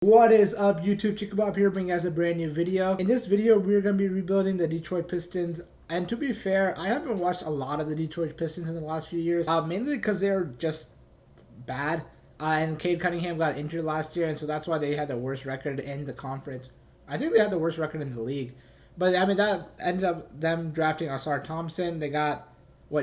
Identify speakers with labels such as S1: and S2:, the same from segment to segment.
S1: What is up, YouTube? Chickabop here, bringing you guys a brand new video. In this video, we're going to be rebuilding the Detroit Pistons. And to be fair, I haven't watched a lot of the Detroit Pistons in the last few years, mainly because they're just bad. And Cade Cunningham got injured last year, and so that's why they had the worst record in the conference. I think they had the worst record in the league. But, I mean, that ended up them drafting Ausar Thompson. They got,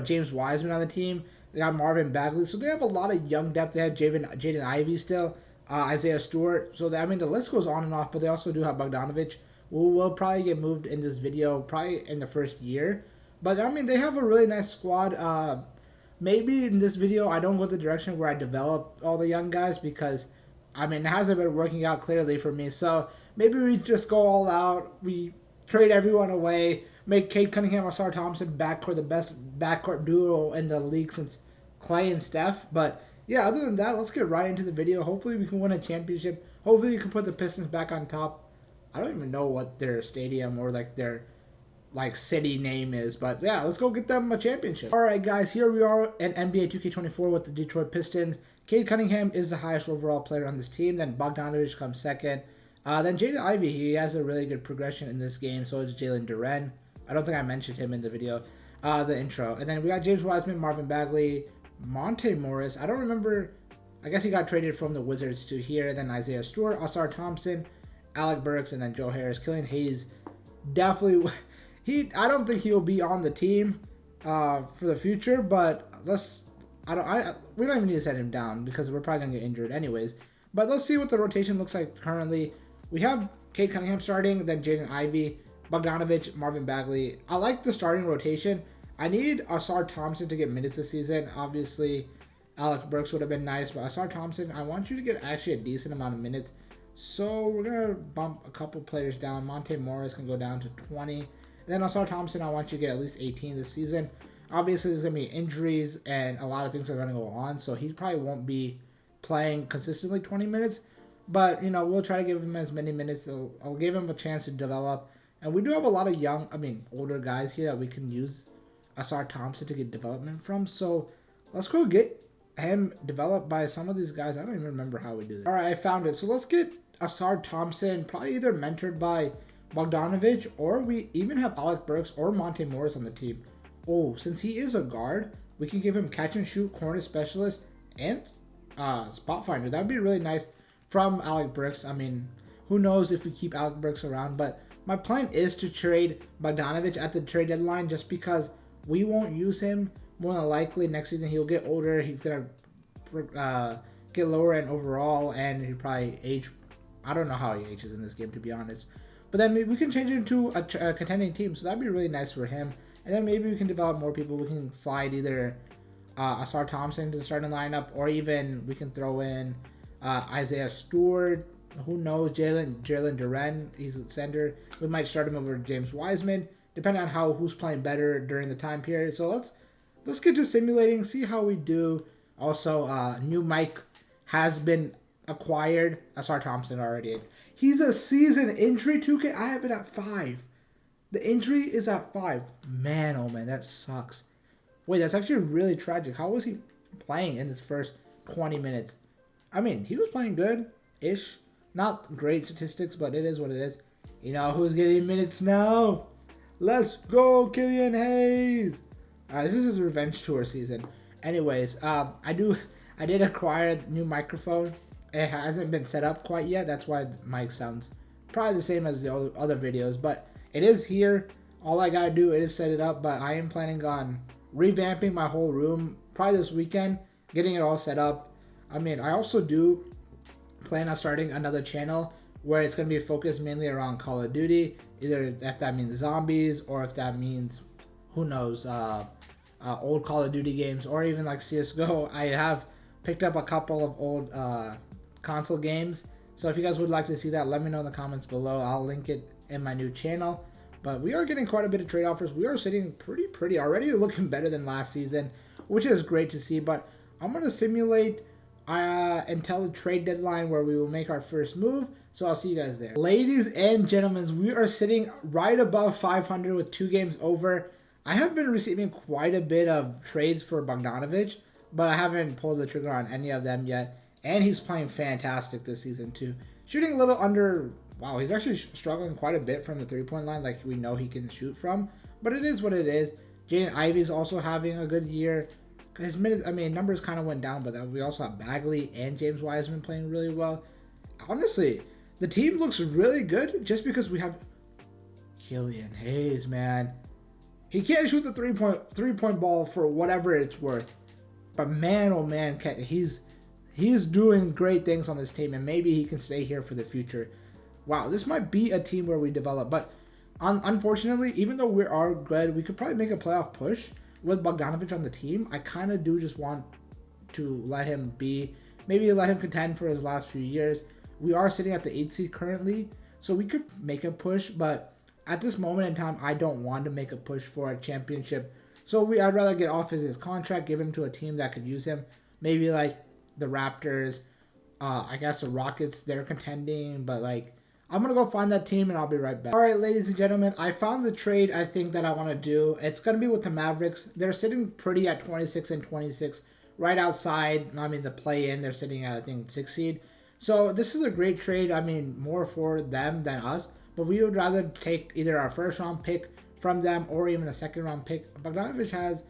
S1: James Wiseman on the team. They got Marvin Bagley. So they have a lot of young depth. They have Jaden Ivey still. Isaiah Stewart. So, the list goes on and off, but they also do have Bogdanovich, who will probably get moved in this video, probably in the first year. But, they have a really nice squad. Maybe in this video, I don't go the direction where I develop all the young guys because, it hasn't been working out clearly for me. So, maybe we just go all out. We trade everyone away, make Cade Cunningham or Ausar Thompson backcourt the best backcourt duo in the league since Clay and Steph. But yeah, other than that, let's get right into the video. Hopefully we can win a championship. Hopefully you can put the Pistons back on top. I don't even know what their stadium or their city name is, but yeah, let's go get them a championship. All right, guys, here we are in NBA 2K24 with the Detroit Pistons. Cade Cunningham is the highest overall player on this team. Then Bogdanovich comes second. Then Jaden Ivey, he has a really good progression in this game. So does Jalen Duren. I don't think I mentioned him in the video, the intro. And then we got James Wiseman, Marvin Bagley, Monte Morris. I don't remember. I guess he got traded from the Wizards to here. Then Isaiah Stewart, Ausar Thompson, Alec Burks, and then Joe Harris. Killian Hayes, definitely. I don't think he'll be on the team for the future. But we don't even need to set him down because we're probably gonna get injured anyways. But let's see what the rotation looks like currently. We have Cade Cunningham starting, then Jaden Ivey, Bogdanovich, Marvin Bagley. I like the starting rotation. I need Ausar Thompson to get minutes this season. Obviously, Alec Burks would have been nice, but Ausar Thompson, I want you to get actually a decent amount of minutes. So we're going to bump a couple players down. Monte Morris can go down to 20. And then Ausar Thompson, I want you to get at least 18 this season. Obviously, there's going to be injuries and a lot of things are going to go on, so he probably won't be playing consistently 20 minutes. But, we'll try to give him as many minutes. I'll give him a chance to develop. And we do have a lot of older guys here that we can use Ausar Thompson to get development from. So let's go get him developed by some of these guys. I don't even remember how we do this. All right, I found it. So let's get Ausar Thompson, probably either mentored by Bogdanovich, or we even have Alec Burks or Monte Morris on the team. Oh, since he is a guard, we can give him catch and shoot, corner specialist, and spot finder. That would be really nice from Alec Burks. Who knows if we keep Alec Burks around, but my plan is to trade Bogdanovich at the trade deadline just because we won't use him. More than likely next season he'll get older. He's going to get lower in overall, and he'll probably age. I don't know how he ages in this game, to be honest. But then we can change him to a contending team, so that'd be really nice for him. And then maybe we can develop more people. We can slide either Ausar Thompson to the starting lineup, or even we can throw in Isaiah Stewart. Who knows? Jalen Duren, he's a center. We might start him over James Wiseman, depending on who's playing better during the time period. So let's get to simulating, see how we do. Also, new mic has been acquired. Ausar Thompson already. He's a season injury 2K. I have it at 5. The injury is at 5. Man, oh man, that sucks. Wait, that's actually really tragic. How was he playing in his first 20 minutes? He was playing good-ish. Not great statistics, but it is what it is. Who's getting minutes now? Let's go, Killian Hayes. This is his revenge tour season. Anyways, I did acquire a new microphone. It hasn't been set up quite yet. That's why the mic sounds probably the same as the other videos. But it is here. All I gotta do is set it up. But I am planning on revamping my whole room probably this weekend, getting it all set up. I also do plan on starting another channel where it's going to be focused mainly around Call of Duty, either if that means zombies or if that means, who knows, old Call of Duty games, or even like CSGO. I have picked up a couple of old console games, so if you guys would like to see that, let me know in the comments below. I'll link it in my new channel. But we are getting quite a bit of trade offers. We are sitting pretty already, looking better than last season, which is great to see. But I'm going to simulate until the trade deadline where we will make our first move. So I'll see you guys there. Ladies and gentlemen, we are sitting right above 500 with 2 games over. I have been receiving quite a bit of trades for Bogdanovich, but I haven't pulled the trigger on any of them yet. And he's playing fantastic this season too. Shooting a little under. Wow, he's actually struggling quite a bit from the 3-point line, like we know he can shoot from. But it is what it is. Jaden Ivey's also having a good year. His minutes, I mean, numbers kind of went down, but we also have Bagley and James Wiseman playing really well. Honestly, the team looks really good just because we have Killian Hayes, man. He can't shoot the three-point ball for whatever it's worth. But man, oh man, he's doing great things on this team, and maybe he can stay here for the future. Wow, this might be a team where we develop. But unfortunately, even though we are good, we could probably make a playoff push with Bogdanovic on the team. I kind of do just want to let him be, maybe let him contend for his last few years. We are sitting at the 8th seed currently, so we could make a push, but at this moment in time, I don't want to make a push for a championship. So I'd rather get off his contract, give him to a team that could use him. Maybe like the Raptors, I guess the Rockets, they're contending, but like, I'm going to go find that team and I'll be right back. All right, ladies and gentlemen, I found the trade I think that I want to do. It's going to be with the Mavericks. They're sitting pretty at 26 and 26, right outside. I mean, the play-in, they're sitting at, I think, 6th seed. So this is a great trade. I mean, more for them than us. But we would rather take either our first-round pick from them or even a second-round pick. Bogdanovic has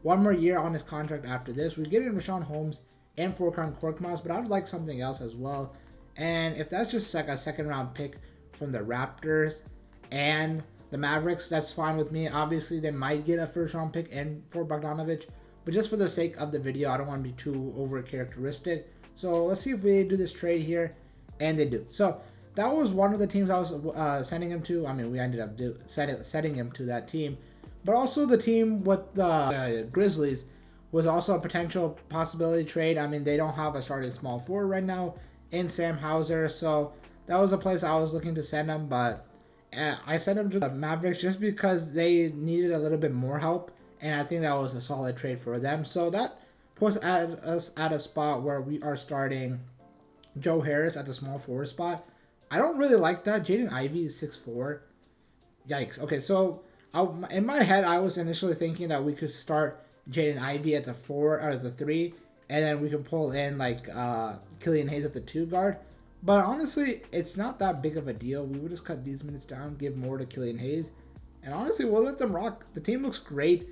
S1: one more year on his contract after this. We get in Rashawn Holmes and Furkan Korkmaz, but I would like something else as well. And if that's just like a second-round pick from the Raptors and the Mavericks, that's fine with me. Obviously, they might get a first-round pick and for Bogdanovic. But just for the sake of the video, I don't want to be too over-characteristic. So let's see if we do this trade here. And they do. So that was one of the teams I was sending him to. I mean, we ended up setting him to that team. But also the team with the Grizzlies was also a potential possibility trade. I mean, they don't have a starting small forward right now in Sam Hauser. So that was a place I was looking to send him. But I sent him to the Mavericks just because they needed a little bit more help. And I think that was a solid trade for them. So that puts us at a spot where we are starting Joe Harris at the small forward spot. I don't really like that. Jaden Ivey is 6'4". Yikes. Okay, so in my head, I was initially thinking that we could start Jaden Ivey at the 4 or the 3, and then we can pull in like Killian Hayes at the 2 guard. But honestly, it's not that big of a deal. We would just cut these minutes down, give more to Killian Hayes, and honestly, we'll let them rock. The team looks great.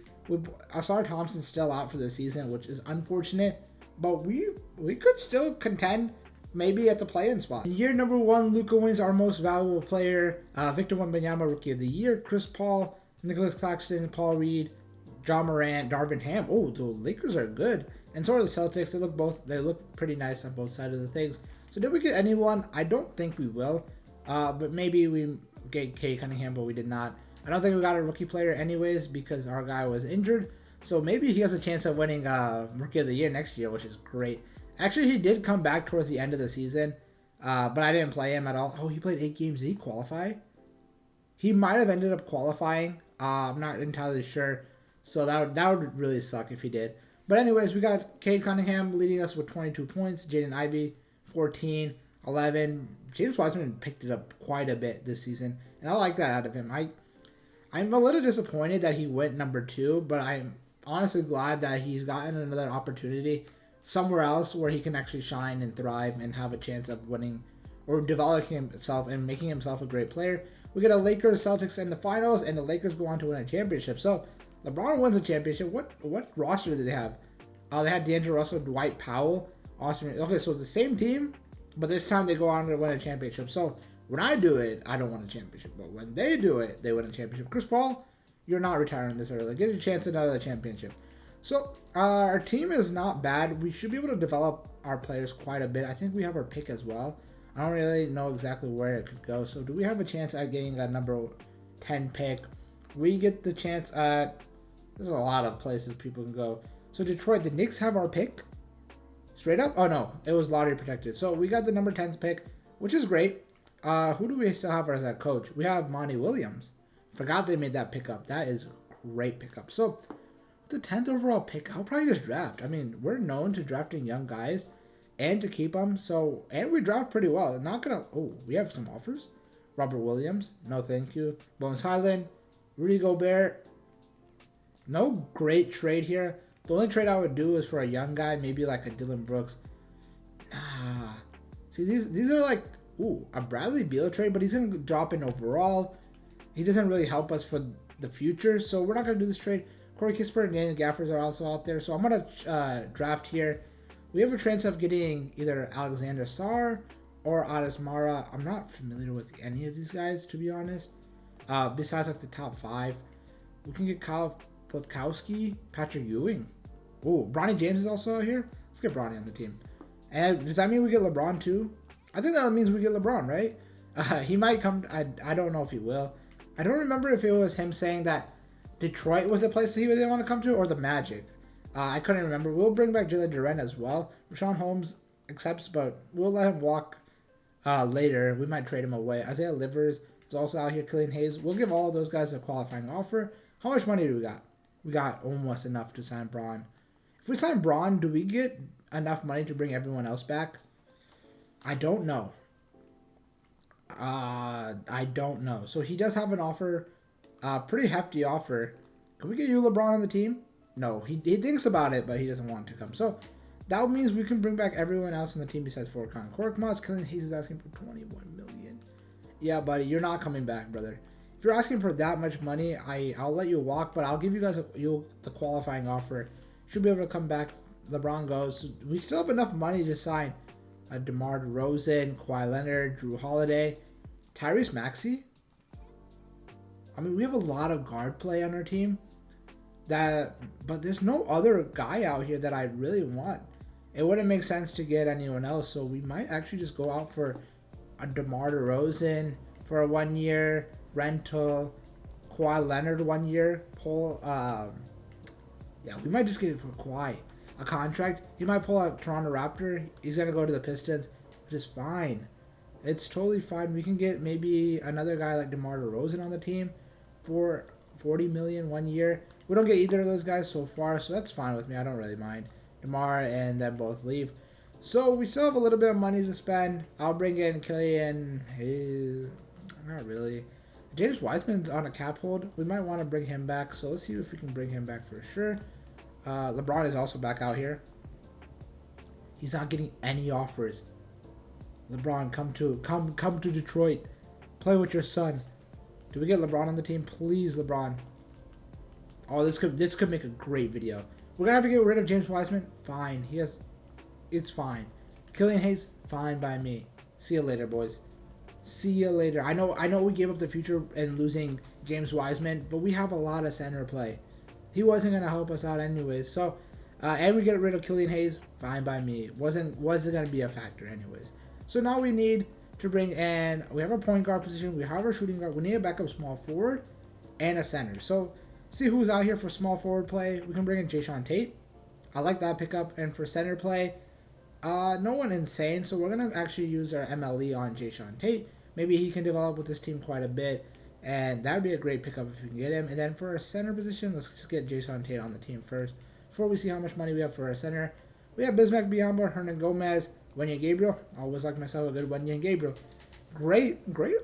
S1: Asar Thompson's still out for the season, which is unfortunate, but we could still contend maybe at the play-in spot. In year number 1, Luka wins our most valuable player, Victor Wembanyama Rookie of the Year, Chris Paul, Nicholas Claxton, Paul Reed, John Morant, Darvin Ham. Oh, the Lakers are good, and so are the Celtics. They look pretty nice on both sides of the things. So did we get anyone? I don't think we will, but maybe we get Kay Cunningham, but we did not. I don't think we got a rookie player anyways because our guy was injured. So maybe he has a chance of winning Rookie of the Year next year, which is great. Actually, he did come back towards the end of the season, but I didn't play him at all. Oh, he played 8 games. Did he qualify? He might have ended up qualifying. I'm not entirely sure. So that would really suck if he did. But anyways, we got Cade Cunningham leading us with 22 points. Jaden Ivey, 14, 11. James Wiseman picked it up quite a bit this season, and I like that out of him. I'm a little disappointed that he went number 2, but I'm honestly glad that he's gotten another opportunity somewhere else where he can actually shine and thrive and have a chance of winning or developing himself and making himself a great player. We get a Lakers Celtics in the finals, and the Lakers go on to win a championship. So LeBron wins a championship. What roster did they have? They had D'Angelo Russell, Dwight Powell, Austin. Okay, so the same team, but this time they go on to win a championship. So when I do it, I don't win a championship. But when they do it, they win a championship. Chris Paul, you're not retiring this early. Get a chance at another championship. So our team is not bad. We should be able to develop our players quite a bit. I think we have our pick as well. I don't really know exactly where it could go. So do we have a chance at getting a number 10 pick? We get the chance at... There's a lot of places people can go. So Detroit, the Knicks have our pick? Straight up? Oh no, it was lottery protected. So we got the number 10th pick, which is great. Who do we still have as that coach? We have Monty Williams. Forgot they made that pickup. That is a great pickup. So the 10th overall pick, I'll probably just draft. I mean, we're known to drafting young guys and to keep them. So, and we draft pretty well. Not gonna. Oh, we have some offers. Robert Williams, no thank you. Bones Highland, Rudy Gobert. No great trade here. The only trade I would do is for a young guy, maybe like a Dylan Brooks. Nah. See, these are like Ooh, a Bradley Beal trade, but he's going to drop in overall. He doesn't really help us for the future, so we're not going to do this trade. Corey Kispert and Daniel Gafford are also out there, so I'm going to draft here. We have a chance of getting either Alexander Sarr or Addis Mara. I'm not familiar with any of these guys, to be honest. Besides like the top 5. We can get Kyle Flipkowski, Patrick Ewing. Oh, Bronny James is also out here. Let's get Bronny on the team. And does that mean we get LeBron too? I think that means we get LeBron, right? He might come. I don't know if he will. I don't remember if it was him saying that Detroit was the place he didn't want to come to, or the Magic. I couldn't remember. We'll bring back Jalen Duren as well. Rashawn Holmes accepts, but we'll let him walk later. We might trade him away. Isaiah Livers is also out here. Killian Hayes. We'll give all of those guys a qualifying offer. How much money do we got? We got almost enough to sign Braun. If we sign Braun, do we get enough money to bring everyone else back? I don't know. I don't know. So he does have an offer, pretty hefty offer. Can we get you LeBron on the team? No, he thinks about it, but he doesn't want to come. So that means we can bring back everyone else on the team besides Furkan Korkmaz. Killian Hayes is asking for $21 million. Yeah, buddy, you're not coming back, brother. If you're asking for that much money, I'll let you walk, but I'll give you guys the qualifying offer. Should be able to come back. LeBron goes. We still have enough money to sign DeMar DeRozan, Kawhi Leonard, Drew Holiday, Tyrese Maxey. I mean, we have a lot of guard play on our team. But there's no other guy out here that I really want. It wouldn't make sense to get anyone else, so we might actually just go out for a DeMar DeRozan for a 1-year rental, Kawhi Leonard 1 year. Yeah, we might just get it for Kawhi. A contract. He might pull a Toronto Raptor. He's going to go to the Pistons, which is fine. It's totally fine. We can get maybe another guy like DeMar DeRozan on the team for $40 million 1 year. We don't get either of those guys so far, so that's fine with me. I don't really mind. DeMar and then both leave. So we still have a little bit of money to spend. I'll bring in Killian Hayes. Not really. James Wiseman's on a cap hold. We might want to bring him back, so let's see if we can bring him back for sure. LeBron is also back out here. He's not getting any offers. LeBron, come to Detroit. Play with your son. Do we get LeBron on the team? Please, LeBron. Oh, this could make a great video. We're gonna have to get rid of James Wiseman. Fine. It's fine. Killian Hayes, fine by me. See you later, boys. See you later. I know we gave up the future in losing James Wiseman, but we have a lot of center play. He wasn't gonna help us out anyways. So, and we get rid of Killian Hayes, fine by me. Wasn't gonna be a factor anyways. So now we need to bring in. We have our point guard position. We have our shooting guard. We need a backup small forward and a center. So see who's out here for small forward play. We can bring in Jayshawn Tate. I like that pickup. And for center play, no one insane. So we're gonna actually use our MLE on Jayshawn Tate. Maybe he can develop with this team quite a bit. And that would be a great pickup if we can get him. And then for our center position, let's just get Jayshawn Tate on the team first. Before we see how much money we have for our center. We have Bismack Biyombo, Hernan Gomez, Wenya Gabriel. I always like myself a good Wenya Gabriel. Great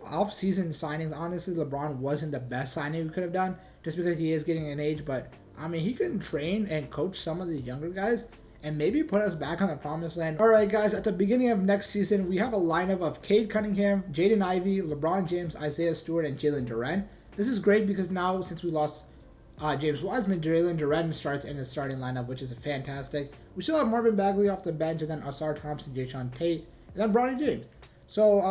S1: off-season signings. Honestly, LeBron wasn't the best signing we could have done just because he is getting an age. But, I mean, he can train and coach some of the younger guys and maybe put us back on the promised land. All right, guys, at the beginning of next season, we have a lineup of Cade Cunningham, Jaden Ivey, LeBron James, Isaiah Stewart, and Jalen Duren. This is great because now, since we lost James Wiseman, Jalen Duren starts in the starting lineup, which is fantastic. We still have Marvin Bagley off the bench, and then Asar Thompson, Jayshawn Tate, and then Bronny James. So,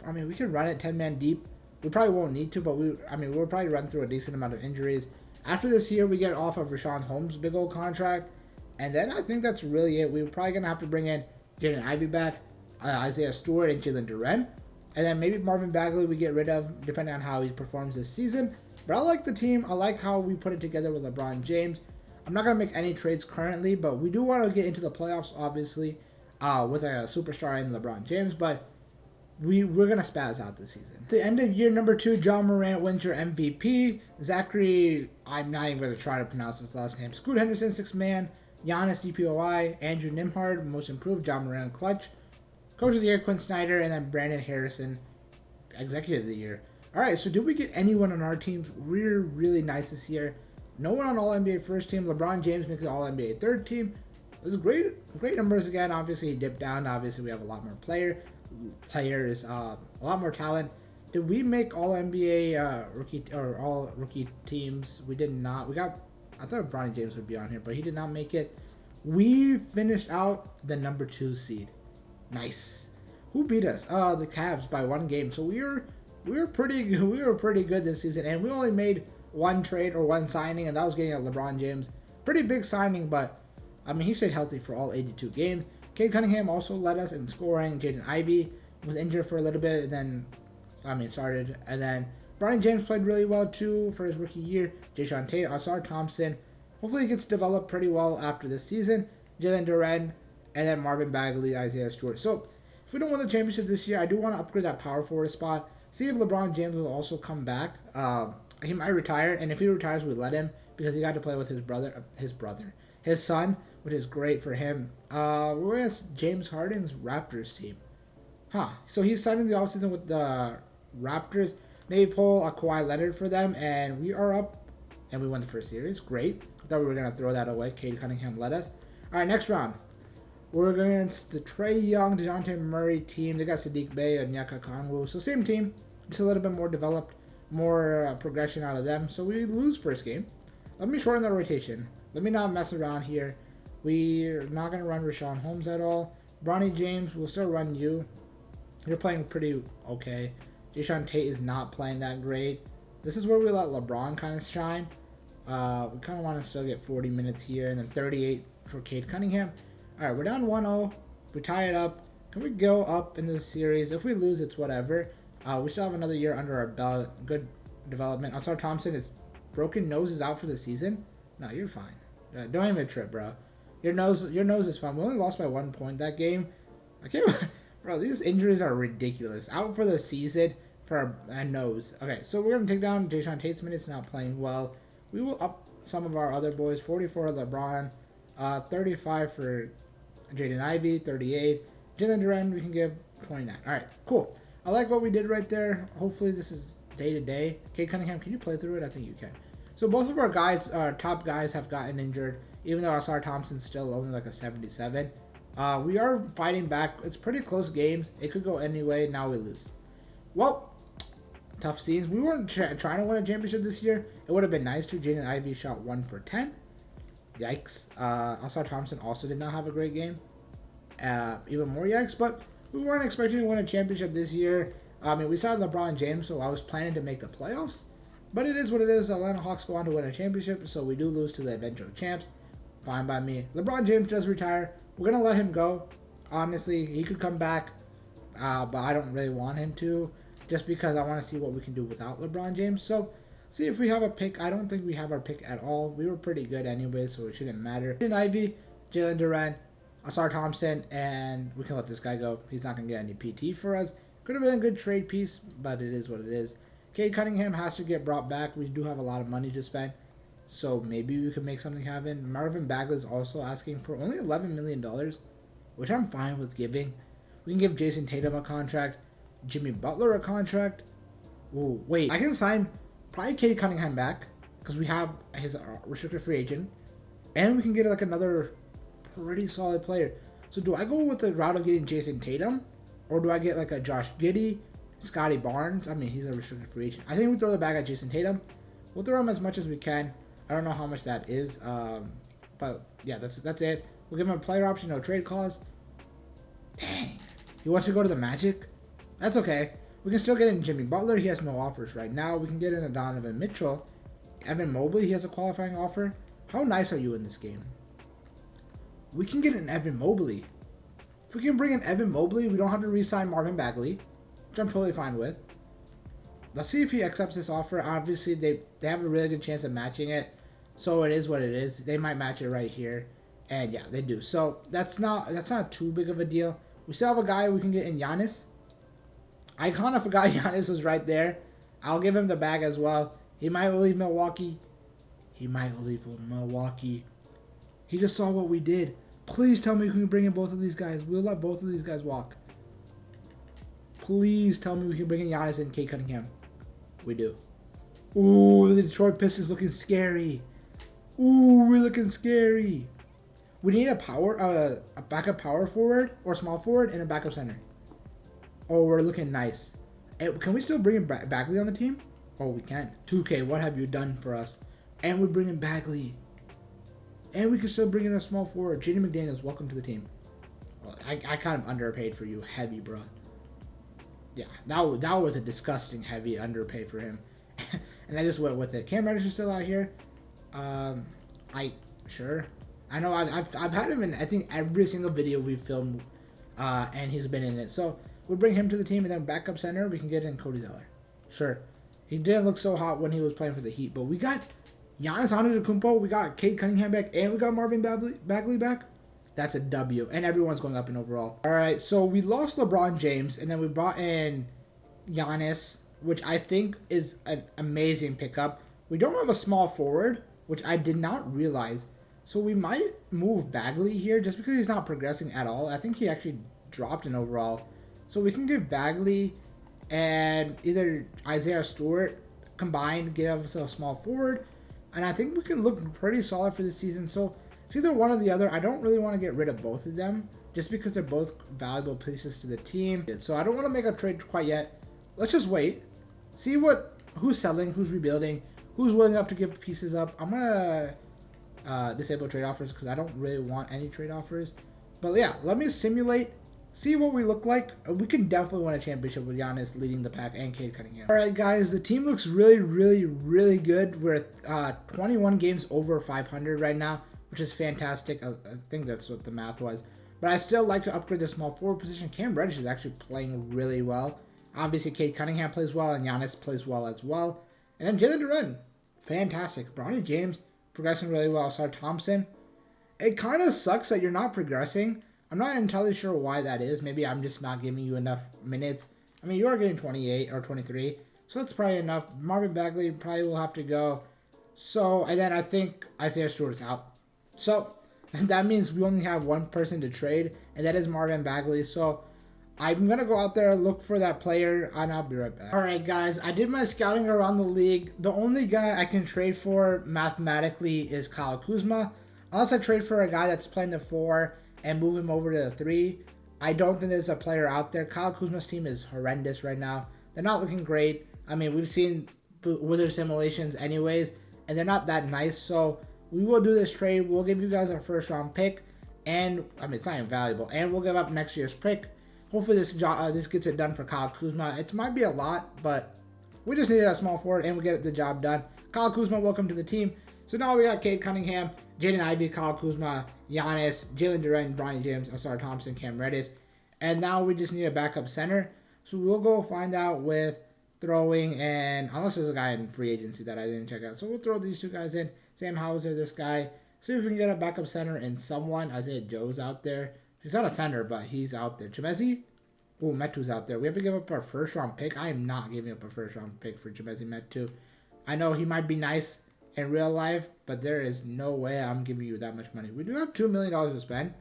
S1: I mean, we can run it 10-man deep. We probably won't need to, but we'll probably run through a decent amount of injuries. After this year, we get off of Rashawn Holmes' big old contract, and then I think that's really it. We're probably going to have to bring in Jaden Ivey back, Isaiah Stewart, and Jalen Duren. And then maybe Marvin Bagley we get rid of, depending on how he performs this season. But I like the team. I like how we put it together with LeBron James. I'm not going to make any trades currently, but we do want to get into the playoffs, obviously, with a superstar in LeBron James. But we're going to spaz out this season. At the end of year number 2, John Morant wins your MVP. Zachary, I'm not even going to try to pronounce his last name. Scoot Henderson, 6th man. Giannis, DPOI. Andrew Nimhard, most improved. John Morant, clutch. Coach of the year, Quinn Snyder. And then Brandon Harrison, executive of the year. All right, so did we get anyone on our teams? We're really nice this year. No one on All-NBA first team. LeBron James makes the All-NBA third team. It was great numbers again. Obviously, he dipped down. Obviously, we have a lot more player. players, a lot more talent. Did we make all NBA rookie or all rookie teams? We did not. We got. I thought Bronny James would be on here, but he did not make it. We finished out the number 2 seed. Nice. Who beat us? The Cavs by 1 game. So we were pretty good. We were pretty good this season, and we only made 1 trade or 1 signing, and that was getting a LeBron James. Pretty big signing, but I mean he stayed healthy for all 82 games. Cade Cunningham also led us in scoring. Jaden Ivey was injured for a little bit, and then started, and then Bronny James played really well too for his rookie year. Jason Tate, Asar Thompson. Hopefully he gets developed pretty well after this season. Jalen Duren, and then Marvin Bagley, Isaiah Stewart. So if we don't win the championship this year, I do want to upgrade that power forward spot. See if LeBron James will also come back. He might retire, and if he retires, we let him because he got to play with his son, which is great for him. We're against James Harden's Raptors team. So he's signing the offseason with the Raptors. Maybe pull a Kawhi Leonard for them, and we are up, and we won the first series. Great. I thought we were going to throw that away. Cade Cunningham led us. All right, next round. We're against the Trae Young, DeJounte Murray team. They got Sadiq Bey and Nyaka Kongwu. So same team, just a little bit more developed, more progression out of them. So we lose first game. Let me shorten the rotation. Let me not mess around here. We're not going to run Rashawn Holmes at all. Bronny James, we'll still run you. You're playing pretty okay. Jason Tate is not playing that great. This is where we let LeBron kind of shine. We kind of want to still get 40 minutes here, and then 38 for Cade Cunningham. All right, we're down 1-0. We tie it up. Can we go up in this series? If we lose, it's whatever. We still have another year under our belt. Good development. Asar Thompson is broken nose is out for the season. No, you're fine. Don't even trip, bro. Your nose is fine. We only lost by 1 point that game. I can't, bro. These injuries are ridiculous. Out for the season for a nose. Okay, so we're gonna take down Jason Tate's minutes. Not playing well. We will up some of our other boys. 44 LeBron, 35 for Jaden Ivey, 38. Jalen Duren, we can give 29. All right, cool. I like what we did right there. Hopefully this is day to day. Cade Cunningham, can you play through it? I think you can. So both of our guys, our top guys, have gotten injured. Even though Asar Thompson's still only like a 77. We are fighting back. It's pretty close games. It could go any way. Now we lose. Well, tough scenes. We weren't trying to win a championship this year. It would have been nice to. Jaden Ivey shot 1 for 10. Yikes. Asar Thompson also did not have a great game. Even more yikes. But we weren't expecting to win a championship this year. I mean, we saw LeBron James, so I was planning to make the playoffs. But it is what it is. The Atlanta Hawks go on to win a championship, so we do lose to the eventual champs. Fine by me. LeBron James does retire. We're going to let him go. Honestly, he could come back, but I don't really want him to, just because I want to see what we can do without LeBron James. So, see if we have a pick. I don't think we have our pick at all. We were pretty good anyway, so it shouldn't matter. Jaden Ivey, Jalen Duren, Asar Thompson, and we can let this guy go. He's not going to get any PT for us. Could have been a good trade piece, but it is what it is. Cade Cunningham has to get brought back. We do have a lot of money to spend, so maybe we could make something happen. Marvin Bagley is also asking for only $11 million, which I'm fine with giving. We can give Jason Tatum a contract, Jimmy Butler a contract. Ooh, wait, I can sign probably Cade Cunningham back because we have his restricted free agent, and we can get like another pretty solid player. So do I go with the route of getting Jason Tatum, or do I get like a Josh Giddey, Scotty Barnes? I mean, he's a restricted free agent. I think we throw the bag at Jason Tatum. We'll throw him as much as we can. I don't know how much that is, but yeah, that's it. We'll give him a player option, no trade clause. Dang, he wants to go to the Magic. That's okay. We can still get in Jimmy Butler. He has no offers right now. We can get in a Donovan Mitchell. Evan Mobley, he has a qualifying offer. How nice are you in this game? We can get an Evan Mobley. If we can bring in Evan Mobley, we don't have to re-sign Marvin Bagley, which I'm totally fine with. Let's see if he accepts this offer. Obviously, they have a really good chance of matching it. So it is what it is. They might match it right here. And yeah, they do. So that's not too big of a deal. We still have a guy we can get in Giannis. I kind of forgot Giannis was right there. I'll give him the bag as well. He might leave Milwaukee. He just saw what we did. Please tell me we can bring in both of these guys. We'll let both of these guys walk. Please tell me we can bring in Giannis and Cade Cunningham. We do. Ooh, the Detroit Pistons looking scary. Ooh, we're looking scary. We need a backup power forward or small forward and a backup center. Oh, we're looking nice. Hey, can we still bring in Bagley on the team? Oh, we can. 2K, what have you done for us? And we bring in Bagley. And we can still bring in a small forward. JD McDaniels, welcome to the team. Well, I kind of underpaid for you, heavy, bro. Yeah, that was a disgusting heavy underpay for him. And I just went with it. Cam Reddish is still out here. Sure. I know I've had him in, I think, every single video we've filmed, and he's been in it. So we'll bring him to the team, and then backup center, we can get in Cody Zeller. Sure. He didn't look so hot when he was playing for the Heat, but we got Giannis Antetokounmpo, we got Cade Cunningham back, and we got Marvin Bagley back. That's a W, and everyone's going up in overall. All right, so we lost LeBron James, and then we brought in Giannis, which I think is an amazing pickup. We don't have a small forward, which I did not realize. So we might move Bagley here just because he's not progressing at all. I think he actually dropped in overall. So we can give Bagley and either Isaiah Stewart combined, give us a small forward. And I think we can look pretty solid for this season. So it's either one or the other. I don't really want to get rid of both of them just because they're both valuable pieces to the team. So I don't want to make a trade quite yet. Let's just wait. See who's selling, who's rebuilding, who's willing up to give pieces up. I'm going to disable trade offers because I don't really want any trade offers. But yeah, let me simulate, see what we look like. We can definitely win a championship with Giannis leading the pack and Cade Cunningham. All right, guys, the team looks really, really, really good. We're at 21 games over 500 right now, which is fantastic. I think that's what the math was. But I still like to upgrade the small forward position. Cam Reddish is actually playing really well. Obviously, Cade Cunningham plays well, and Giannis plays well as well. And then Jalen Duren, fantastic. Bronny James, progressing really well. Ausar Thompson. It kind of sucks that you're not progressing. I'm not entirely sure why that is. Maybe I'm just not giving you enough minutes. I mean, you are getting 28 or 23, so that's probably enough. Marvin Bagley probably will have to go. So, and then I think Isaiah Stewart's out. So, that means we only have one person to trade, and that is Marvin Bagley. So, I'm going to go out there, look for that player, and I'll be right back. All right, guys, I did my scouting around the league. The only guy I can trade for mathematically is Kyle Kuzma. Unless I trade for a guy that's playing the 4 and move him over to the 3, I don't think there's a player out there. Kyle Kuzma's team is horrendous right now. They're not looking great. I mean, we've seen the Wizard simulations anyways, and they're not that nice. So we will do this trade. We'll give you guys our first round pick, and I mean, it's not invaluable. And we'll give up next year's pick. Hopefully this gets it done for Kyle Kuzma. It might be a lot, but we just needed a small forward, and we get the job done. Kyle Kuzma, welcome to the team. So now we got Cade Cunningham, Jaden Ivey, Kyle Kuzma, Giannis, Jalen Duren, Bronny James, Ausar Thompson, Cam Reddish. And now we just need a backup center. So we'll go find out with throwing, and unless there's a guy in free agency that I didn't check out. So we'll throw these two guys in. Sam Hauser, this guy. See if we can get a backup center and someone. Isaiah Joe's out there. He's not a center, but he's out there. Chimezi? Oh, Metu's out there. We have to give up our first round pick. I am not giving up a first round pick for Chimezi Metu. I know he might be nice in real life, but there is no way I'm giving you that much money. We do have $2 million to spend,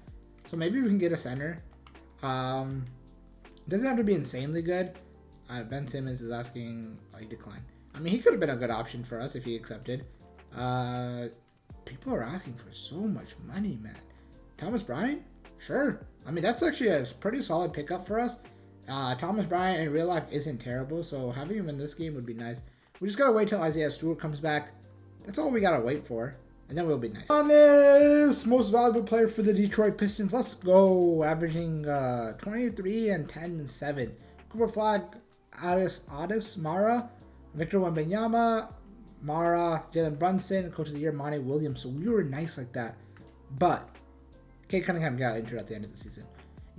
S1: so maybe we can get a center. Doesn't have to be insanely good. Ben Simmons is asking, he declined. I mean, he could have been a good option for us if he accepted. People are asking for so much money, man. Thomas Bryant? Sure. I mean, that's actually a pretty solid pickup for us. Thomas Bryant in real life isn't terrible, so having him in this game would be nice. We just gotta wait till Isaiah Stewart comes back. That's all we gotta wait for, and then we'll be nice. Giannis, most valuable player for the Detroit Pistons. Let's go, averaging 23 and 10 and 7. Cooper Flag, Addis, Mara, Victor Wembanyama, Mara, Jalen Brunson, Coach of the Year, Monty Williams. So we were nice like that, but Cade Cunningham got injured at the end of the season.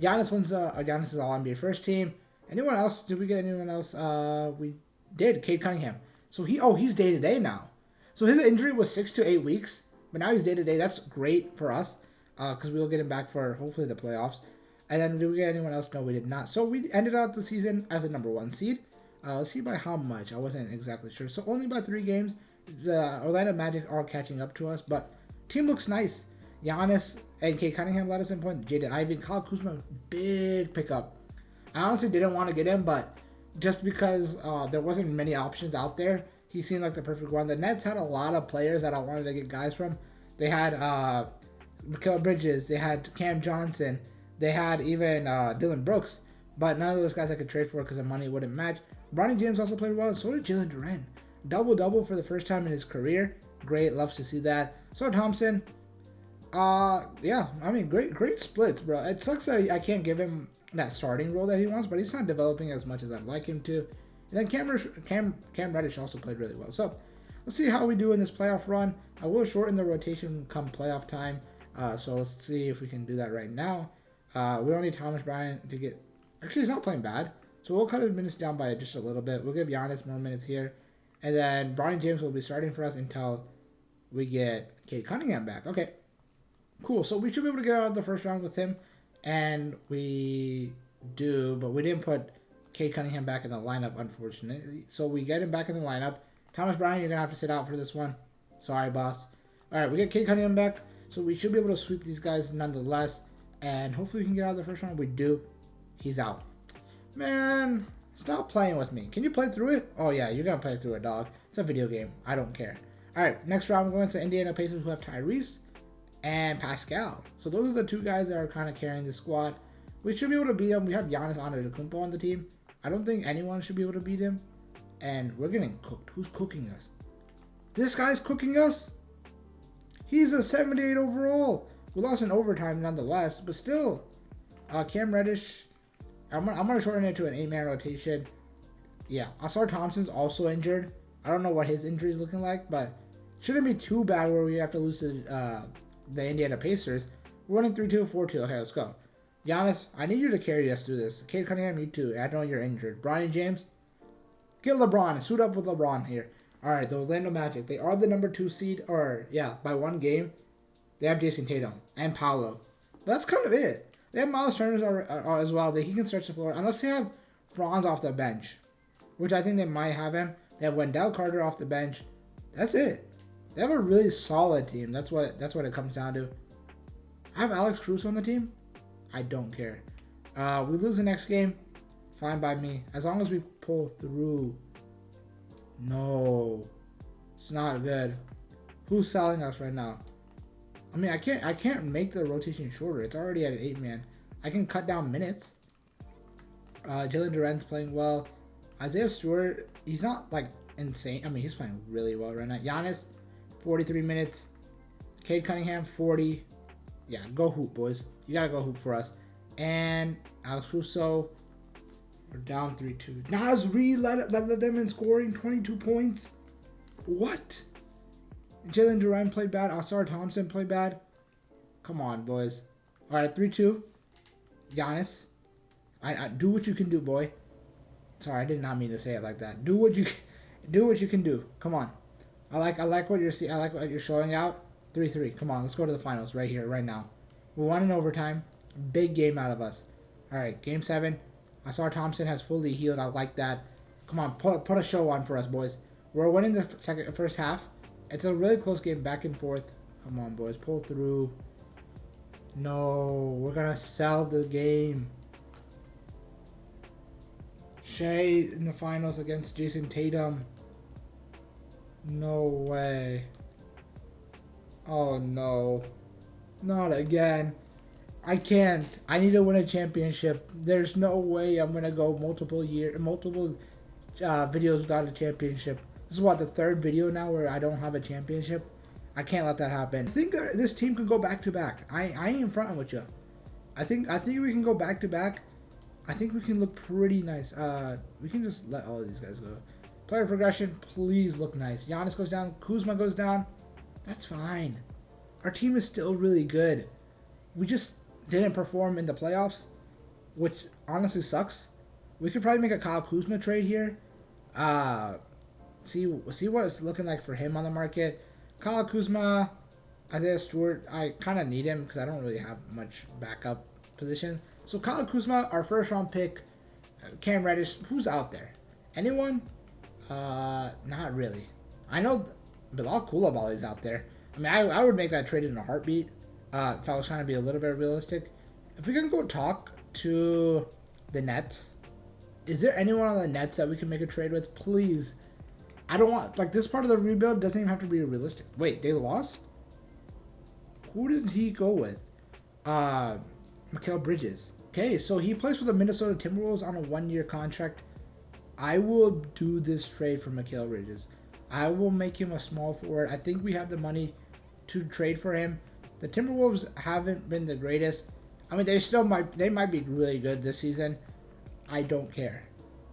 S1: Giannis wins Giannis' All-NBA first team. Anyone else? Did we get anyone else? We did. Cade Cunningham. So he's day-to-day now. So his injury was 6 to 8 weeks, but now he's day-to-day. That's great for us because we'll get him back for hopefully the playoffs. And then did we get anyone else? No, we did not. So we ended out the season as a number 1 seed. Let's see by how much. I wasn't exactly sure. So only by 3 games. The Orlando Magic are catching up to us, but team looks nice. Giannis and Cade Cunningham led us in points. Jaden Ivey, Kyle Kuzma, big pickup. I honestly didn't want to get him, but just because there wasn't many options out there, he seemed like the perfect one. The Nets had a lot of players that I wanted to get guys from. They had Mikal Bridges. They had Cam Johnson. They had even Dylan Brooks. but none of those guys I could trade for because the money wouldn't match. Bronny James also played well. So did Jalen Duren. Double-double for the first time in his career. Great. Loves to see that. So Thompson. Yeah. I mean, great splits, bro. It sucks that I can't give him that starting role that he wants, but he's not developing as much as I'd like him to. And then Cam Reddish also played really well. So let's see how we do in this playoff run. I will shorten the rotation come playoff time. So let's see if we can do that right now. We don't need Thomas Bryant to get... Actually, he's not playing bad. So we'll cut his minutes down by just a little bit. We'll give Giannis more minutes here. And then Bronny James will be starting for us until we get Cade Cunningham back. Okay, cool. So we should be able to get out of the first round with him. And we do, but we didn't put Cade Cunningham back in the lineup, unfortunately. So we get him back in the lineup. Thomas Bryant, you're going to have to sit out for this one. Sorry, boss. All right, we get Cade Cunningham back. So we should be able to sweep these guys nonetheless. And hopefully we can get out of the first round. We do. He's out. Man, stop playing with me. Can you play through it? Oh, yeah, you're going to play through it, dog. It's a video game. I don't care. All right, next round, we're going to Indiana Pacers, who have Tyrese and Pascal. So those are the two guys that are kind of carrying the squad. We should be able to beat them. We have Giannis Antetokounmpo on the team. I don't think anyone should be able to beat him. And we're getting cooked. Who's cooking us? This guy's cooking us? He's a 78 overall. We lost in overtime nonetheless, but still. Cam Reddish. I'm gonna shorten it to an 8-man rotation. Yeah, Asar Thompson's also injured. I don't know what his injury is looking like, but shouldn't be too bad where we have to lose to the Indiana Pacers. We're running 3-2, 4-2. Okay, let's go. Giannis, I need you to carry us through this. Cade Cunningham, you too. I know you're injured. Bronny James, get LeBron. Suit up with LeBron here. All right, the Orlando Magic. They are the number 2 seed, or yeah, by 1 game. They have Jason Tatum and Paolo. But that's kind of it. They have Miles Turner as well. He can stretch the floor unless they have Franz off the bench, which I think they might have him. They have Wendell Carter off the bench. That's it. They have a really solid team. That's what it comes down to. I have Alex Caruso on the team. I don't care. We lose the next game. Fine by me. As long as we pull through. No. It's not good. Who's selling us right now? I mean, I can't make the rotation shorter. It's already at an 8-man. I can cut down minutes. Jalen Duren's playing well. Isaiah Stewart, he's not like insane. I mean, he's playing really well right now. Giannis, 43 minutes. Cade Cunningham, 40. Yeah, go hoop, boys. You gotta go hoop for us. And Alex Caruso, we're down 3-2. Naz Reid led them in scoring, 22 points. What? Jalen Duren played bad. Asar Thompson played bad. Come on, boys. All right, 3-2. Giannis, I do what you can do, boy. Sorry, I did not mean to say it like that. Do what you can do. Come on. I like what you're seeing. I like what you're showing out. 3-3. Come on, let's go to the finals right here, right now. We won in overtime. Big game out of us. All right, game 7. Asar Thompson has fully healed. I like that. Come on, put a show on for us, boys. We're winning the first half. It's a really close game, back and forth. Come on, boys, pull through. No, we're gonna sell the game. Shea in the finals against Jason Tatum. No way. Oh no. Not again. I can't. I need to win a championship. There's no way I'm gonna go multiple videos without a championship. This is what, the 3rd video now where I don't have a championship. I can't let that happen. I think this team can go back to back. I ain't fronting with you. I think we can go back to back. I think we can look pretty nice. We can just let all of these guys go. Player progression, please look nice. Giannis goes down. Kuzma goes down. That's fine. Our team is still really good. We just didn't perform in the playoffs, which honestly sucks. We could probably make a Kyle Kuzma trade here. See what it's looking like for him on the market. Kyle Kuzma, Isaiah Stewart, I kind of need him because I don't really have much backup position. So Kyle Kuzma, our 1st round pick. Cam Reddish, who's out there? Anyone? Not really. I know Bilal Coulibaly's out there. I mean, I would make that trade in a heartbeat if I was trying to be a little bit realistic. If we can go talk to the Nets, is there anyone on the Nets that we can make a trade with? Please. I don't want, like, this part of the rebuild doesn't even have to be realistic. Wait, they lost? Who did he go with? Mikal Bridges. Okay, so he plays for the Minnesota Timberwolves on a 1-year contract. I will do this trade for Mikal Bridges. I will make him a small forward. I think we have the money to trade for him. The Timberwolves haven't been the greatest. I mean, they might be really good this season. I don't care.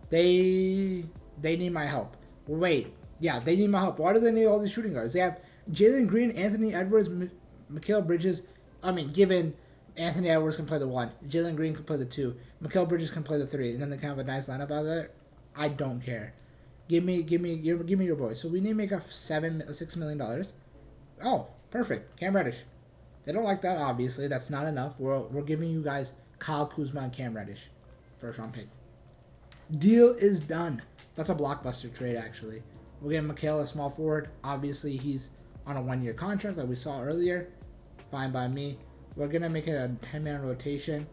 S1: They need my help. Wait, yeah, they need my help. Why do they need all these shooting guards? They have Jalen Green, Anthony Edwards, Mikal Bridges. I mean, given Anthony Edwards can play the 1, Jalen Green can play the 2, Mikal Bridges can play the 3, and then they can have a nice lineup out there. I don't care. Give me your boy. So we need to make $6 million. Oh, perfect. Cam Reddish. They don't like that, obviously. That's not enough. We're giving you guys Kyle Kuzma and Cam Reddish. First round pick. Deal is done. That's a blockbuster trade, actually. We'll give Mikal a small forward. Obviously, he's on a 1-year contract like we saw earlier. Fine by me. We're going to make it a 10-man rotation.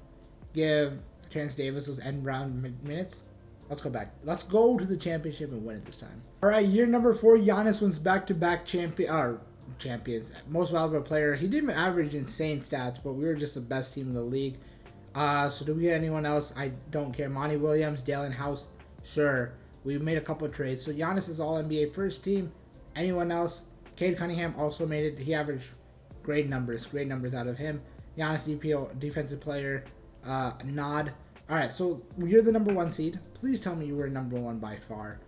S1: Give Terrence Davis those end round minutes. Let's go back. Let's go to the championship and win it this time. All right, year number 4. Giannis wins back-to-back champions. Most valuable player. He didn't average insane stats, but we were just the best team in the league. So do we get anyone else? I don't care. Monty Williams, Dalen House. Sure. We made a couple of trades. So Giannis is all NBA first team. Anyone else? Cade Cunningham also made it. He averaged great numbers out of him. Giannis DPO, defensive player, nod. All right, so you're the number 1 seed. Please tell me you were number 1 by far.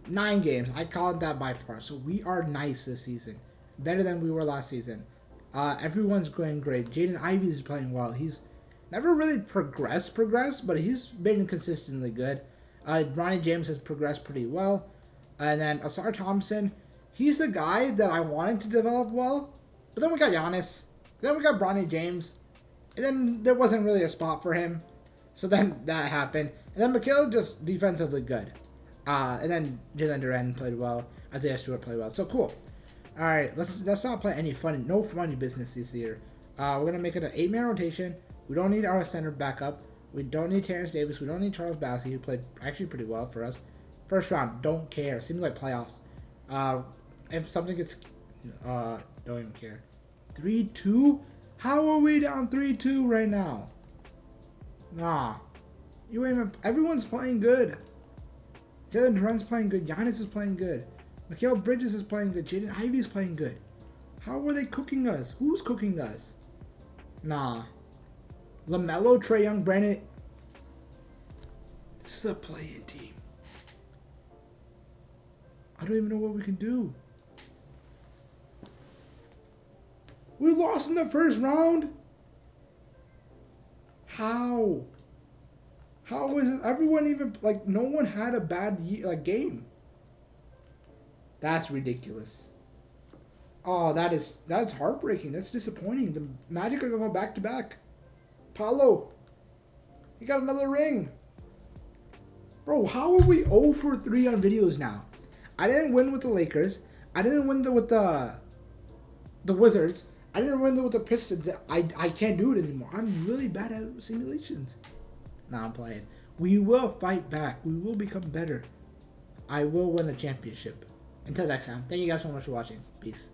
S1: 9 games. I call it that by far. So we are nice this season. Better than we were last season. Everyone's going great. Jaden Ivey is playing well. He's never really progressed, but he's been consistently good. Ronnie James has progressed pretty well. And then Asar Thompson, he's the guy that I wanted to develop well. But then we got Giannis. Then we got Bronny James. And then there wasn't really a spot for him. So then that happened. And then Mikal just defensively good. And then Jalen Duren played well. Isaiah Stewart played well. So cool. All right, let's not play any no funny business this year. We're going to make it an 8-man rotation. We don't need our center backup. We don't need Terrence Davis. We don't need Charles Bassey, who played actually pretty well for us. First round, don't care. Seems like playoffs. If something gets... don't even care. 3-2? How are we down 3-2 right now? Nah. You ain't even... Everyone's playing good. Jalen Duren's playing good. Giannis is playing good. Mikal Bridges is playing good. Jaden Ivey is playing good. How are they cooking us? Who's cooking us? Nah. LaMelo, Trae Young, Brandon. This is a play-in team. I don't even know what we can do. We lost in the first round? How? How is it? Everyone even, like, no one had a bad game. That's ridiculous. Oh, that's heartbreaking. That's disappointing. The Magic are going to go back-to-back. Paolo, he got another ring. Bro, how are we 0 for 3 on videos now? I didn't win with the Lakers. I didn't win with the Wizards. I didn't win with the Pistons. I can't do it anymore. I'm really bad at simulations. Nah, I'm playing. We will fight back. We will become better. I will win a championship. Until next time, thank you guys so much for watching. Peace.